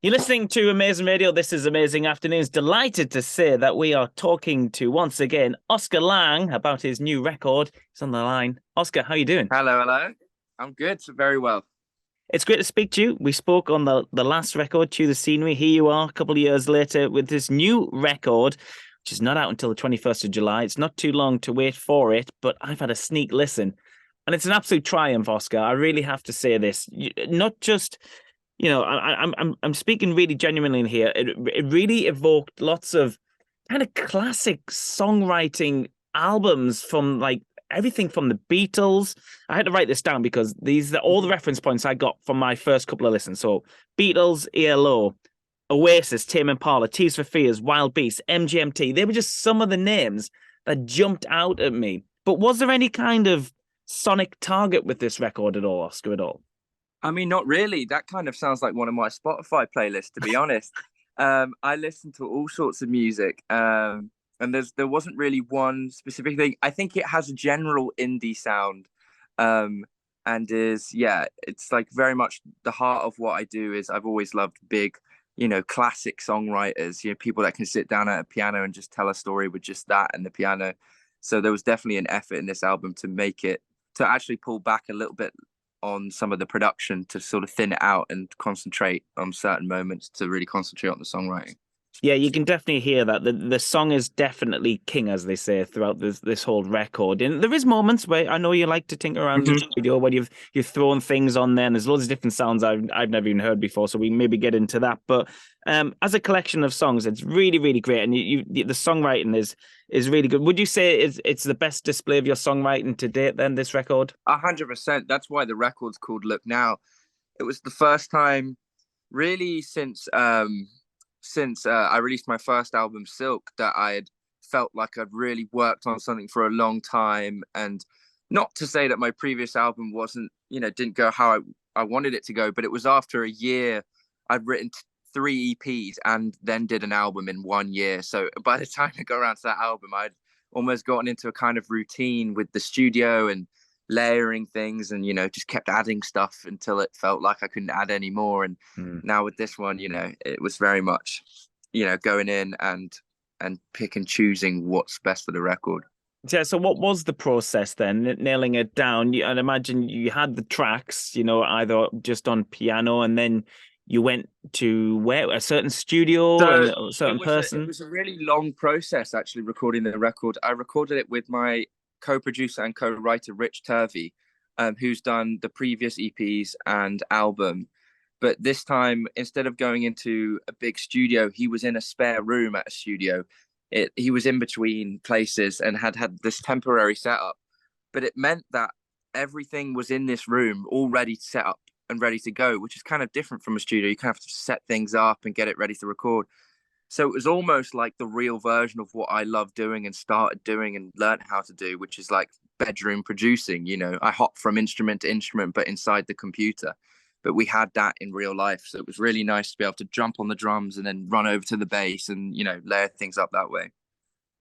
You're listening to Amazing Radio. This is Amazing Afternoons. Delighted to say that we are talking to, once again, Oscar Lang about his new record. He's on the line. Oscar, how you doing? Hello, hello. I'm good, very well. It's great to speak to you. We spoke on the last record, Chew the Scenery. Here you are a couple of years later with this new record, which is not out until the 21st of July. It's not too long to wait for it, but I've had a sneak listen. And it's an absolute triumph, Oscar. I really have to say this. Not just... I'm speaking really genuinely in here. It really evoked lots of kind of classic songwriting albums from like everything from the Beatles. I had to write this down because these are all the reference points I got from my first couple of listens. So Beatles, ELO, Oasis, Tame Impala, Tears for Fears, Wild Beasts, MGMT. They were just some of the names that jumped out at me. But was there any kind of sonic target with this record at all, Oscar, at all? I mean, not really. That kind of sounds like one of my Spotify playlists, to be honest. I listen to all sorts of music, and there wasn't really one specific thing. I think it has a general indie sound, and it's like very much the heart of what I do. Is I've always loved big, classic songwriters. People that can sit down at a piano and just tell a story with just that and the piano. So there was definitely an effort in this album to actually pull back a little bit on some of the production to sort of thin it out and concentrate on certain moments to really concentrate on the songwriting. Yeah, you can definitely hear that. The song is definitely king, as they say, throughout this whole record. And there is moments where I know you like to tinker around in the studio when you've thrown things on there, and there's loads of different sounds I've never even heard before, so we maybe get into that. But as a collection of songs, it's really, really great. And the songwriting is really good. Would you say it's the best display of your songwriting to date then, this record? 100%. That's why the record's called Look Now. It was the first time really since I released my first album, Silk, that I had felt like I'd really worked on something for a long time. And not to say that my previous album didn't go how I wanted it to go, but it was after a year. I'd written 3 EPs and then did an album in 1 year. So by the time I got around to that album, I'd almost gotten into a kind of routine with the studio and layering things and just kept adding stuff until it felt like I couldn't add any more. And now with this one, it was very much going in and pick and choosing what's best for the record. Yeah, so what was the process then, nailing it down? I'd imagine you had the tracks, either just on piano, and then you went to a certain studio and a certain person? It was a really long process, actually, recording the record. I recorded it with my co-producer and co-writer Rich Turvey, who's done the previous EPs and album. But this time, instead of going into a big studio, he was in a spare room at a studio. He was in between places and had this temporary setup. But it meant that everything was in this room all ready to set up and ready to go, which is kind of different from a studio. You kind of have to set things up and get it ready to record. So it was almost like the real version of what I love doing and started doing and learned how to do, which is like bedroom producing. I hop from instrument to instrument, but inside the computer. But we had that in real life. So it was really nice to be able to jump on the drums and then run over to the bass and, layer things up that way.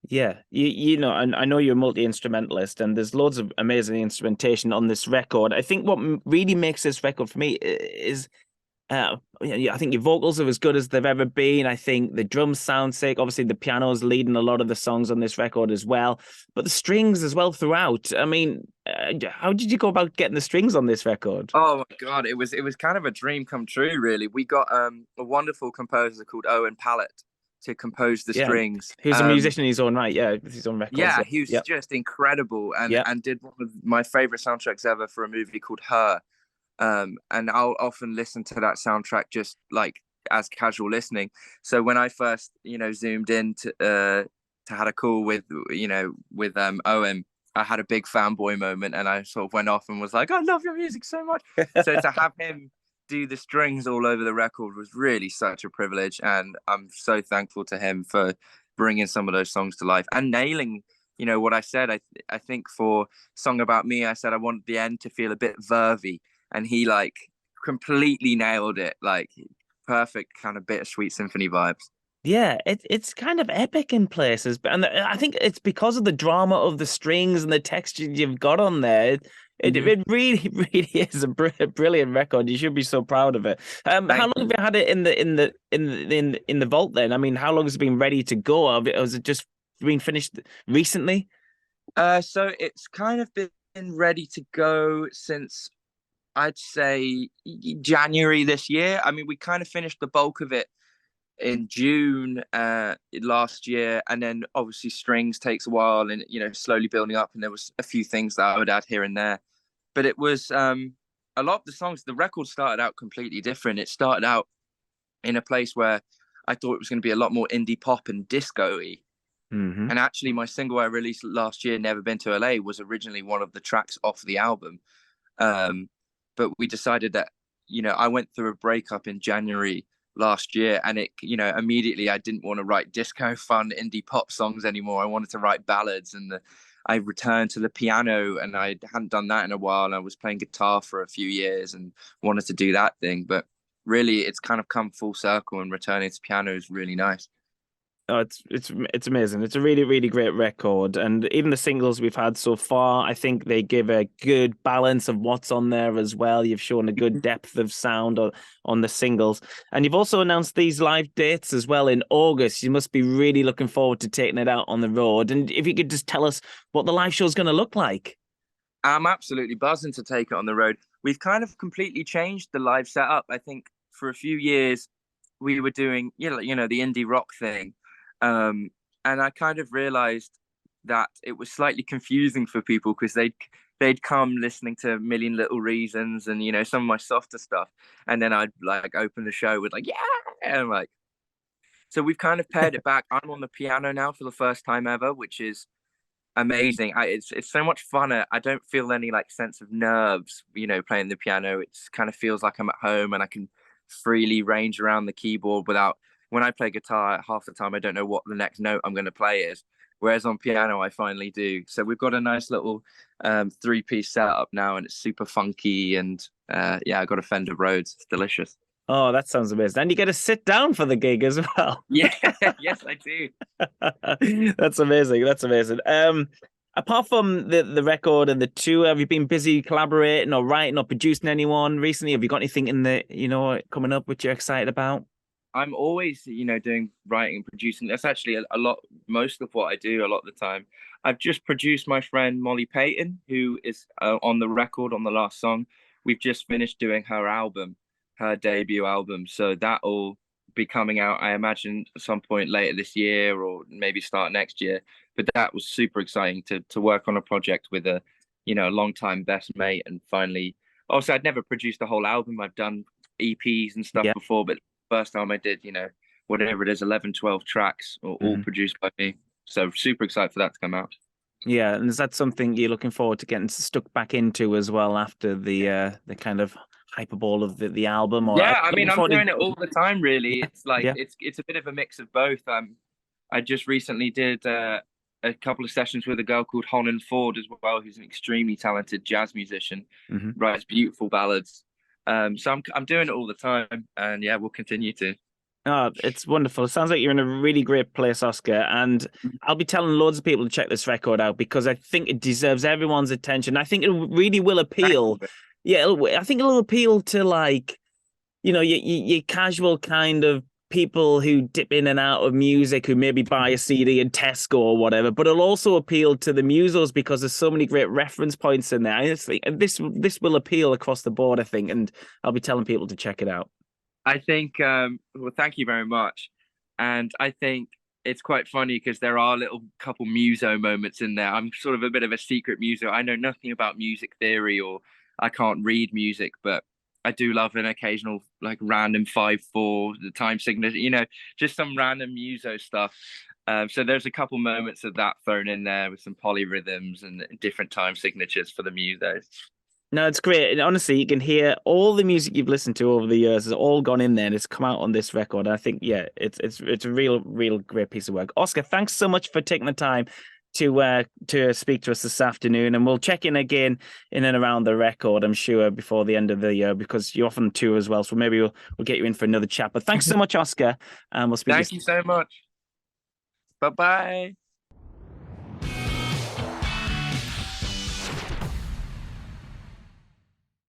Yeah, and I know you're a multi-instrumentalist, and there's loads of amazing instrumentation on this record. I think what really makes this record for me is I think your vocals are as good as they've ever been. I think the drums sound sick. Obviously, the piano's leading a lot of the songs on this record as well, but the strings as well throughout. I mean, how did you go about getting the strings on this record? Oh my God, it was kind of a dream come true, really. We got a wonderful composer called Owen Pallett to compose the strings. Who's a musician in his own right, with his own records. Yeah, he was just incredible and did one of my favorite soundtracks ever for a movie called Her. And I'll often listen to that soundtrack just like as casual listening. So when I first, zoomed in to had a call with Owen, I had a big fanboy moment and I sort of went off and was like, I love your music so much. So to have him do the strings all over the record was really such a privilege. And I'm so thankful to him for bringing some of those songs to life and nailing, what I said. I think for Song About Me, I said I wanted the end to feel a bit vervy. And he like completely nailed it, like perfect kind of bittersweet symphony vibes. Yeah, it's kind of epic in places, and I think it's because of the drama of the strings and the texture you've got on there. Hmm. It really really is a brilliant record. You should be so proud of it. How Thank long have you. you had it in the vault then? I mean, how long has it been ready to go? Has it just been finished recently? So it's kind of been ready to go since I'd say January this year. I mean, we kind of finished the bulk of it in June last year, and then obviously strings takes a while, and slowly building up. And there was a few things that I would add here and there, but it was a lot of the songs. The record started out completely different. It started out in a place where I thought it was going to be a lot more indie pop and disco-y. Hmm. And actually, my single I released last year, "Never Been to LA," was originally one of the tracks off the album. Um, but we decided that, I went through a breakup in January last year, and immediately I didn't want to write disco fun indie pop songs anymore. I wanted to write ballads, and I returned to the piano, and I hadn't done that in a while. And I was playing guitar for a few years and wanted to do that thing. But really, it's kind of come full circle, and returning to piano is really nice. Oh, it's amazing. It's a really, really great record. And even the singles we've had so far, I think they give a good balance of what's on there as well. You've shown a good depth of sound on the singles. And you've also announced these live dates as well in August. You must be really looking forward to taking it out on the road. And if you could just tell us what the live show's going to look like. I'm absolutely buzzing to take it on the road. We've kind of completely changed the live setup. I think for a few years we were doing, the indie rock thing, um, and I kind of realized that it was slightly confusing for people because they'd come listening to A Million Little Reasons and some of my softer stuff, and then I'd like open the show with like yeah, and like so we've kind of paired it back. I'm on the piano now for the first time ever, which is amazing. It's so much fun. I don't feel any like sense of nerves, playing the piano. It's kind of feels like I'm at home and I can freely range around the keyboard without. When I play guitar, half the time I don't know what the next note I'm going to play is. Whereas on piano, I finally do. So we've got a nice little three-piece setup now, and it's super funky. And yeah, I got a Fender Rhodes. It's delicious. Oh, that sounds amazing. And you get to sit down for the gig as well. Yeah, yes, I do. That's amazing. That's amazing. Apart from the record and the tour, have you been busy collaborating or writing or producing anyone recently? Have you got anything in the, coming up which you're excited about? I'm always, doing writing and producing. That's actually a lot, most of what I do a lot of the time. I've just produced my friend Molly Payton, who is on the record on the last song. We've just finished doing her album, her debut album. So that'll be coming out, I imagine, at some point later this year or maybe start next year. But that was super exciting to work on a project with a long time best mate. And finally, also, I'd never produced a whole album. I've done EPs and stuff Yeah. before, but first time I did, whatever it is, 11, 12 tracks, all Mhm. produced by me. So super excited for that to come out. Yeah, and is that something you're looking forward to getting stuck back into as well after the kind of hyperball of the album? Or are Yeah, I you mean, looking I'm forward doing to? it all the time, really. Yeah, It's like yeah. it's a bit of a mix of both. I just recently did a couple of sessions with a girl called Holland Ford as well, who's an extremely talented jazz musician, Hmm. writes beautiful ballads. So I'm doing it all the time, and yeah, we'll continue to. Oh, it's wonderful. It sounds like you're in a really great place, Oscar. And I'll be telling loads of people to check this record out because I think it deserves everyone's attention. I think it really will Thank appeal. you. Yeah, I think it'll appeal to like, your casual kind of people who dip in and out of music, who maybe buy a CD in Tesco or whatever. But it'll also appeal to the musos because there's so many great reference points in there. I just think this will appeal across the board, I think, and I'll be telling people to check it out. I think, well, thank you very much. And I think it's quite funny because there are little couple muso moments in there. I'm sort of a bit of a secret muso. I know nothing about music theory or I can't read music, but I do love an occasional like random 5/4, the time signature, just some random muso stuff. So there's a couple moments of that thrown in there with some polyrhythms and different time signatures for the musos. No, it's great. And honestly, you can hear all the music you've listened to over the years has all gone in there and it's come out on this record. And I think, yeah, it's a real great piece of work. Oscar, thanks so much for taking the time to speak to us this afternoon. And we'll check in again in and around the record, I'm sure, before the end of the year because you often tour as well. So maybe we'll get you in for another chat. But thanks so much, Oscar, and we'll speak to you Thank you soon. so much. Bye bye.